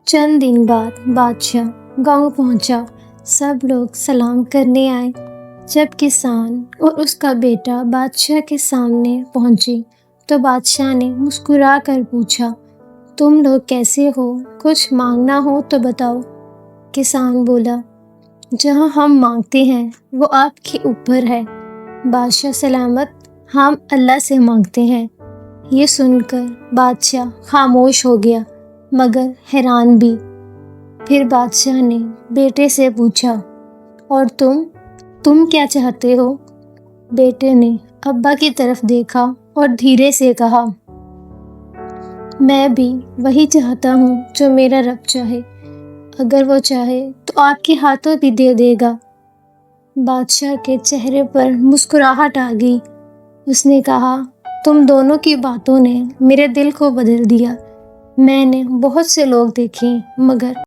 چند دن بعد بادشاہ گاؤں پہنچا۔ سب لوگ سلام کرنے آئے۔ جب کسان اور اس کا بیٹا بادشاہ کے سامنے پہنچے تو بادشاہ نے مسکرا کر پوچھا، تم لوگ کیسے ہو؟ کچھ مانگنا ہو تو بتاؤ۔ کسان بولا، جہاں ہم مانگتے ہیں وہ آپ کے اوپر ہے۔ بادشاہ سلامت، ہم اللہ سے مانگتے ہیں۔ یہ سن کر بادشاہ خاموش ہو گیا مگر حیران بھی۔ پھر بادشاہ نے بیٹے سے پوچھا، اور تم کیا چاہتے ہو؟ بیٹے نے ابا کی طرف دیکھا اور دھیرے سے کہا، میں بھی وہی چاہتا ہوں جو میرا رب چاہے، اگر وہ چاہے تو آپ کے ہاتھوں بھی دے دے گا۔ بادشاہ کے چہرے پر مسکراہٹ آ گئی۔ اس نے کہا، تم دونوں کی باتوں نے میرے دل کو بدل دیا۔ میں نے بہت سے لوگ دیکھے مگر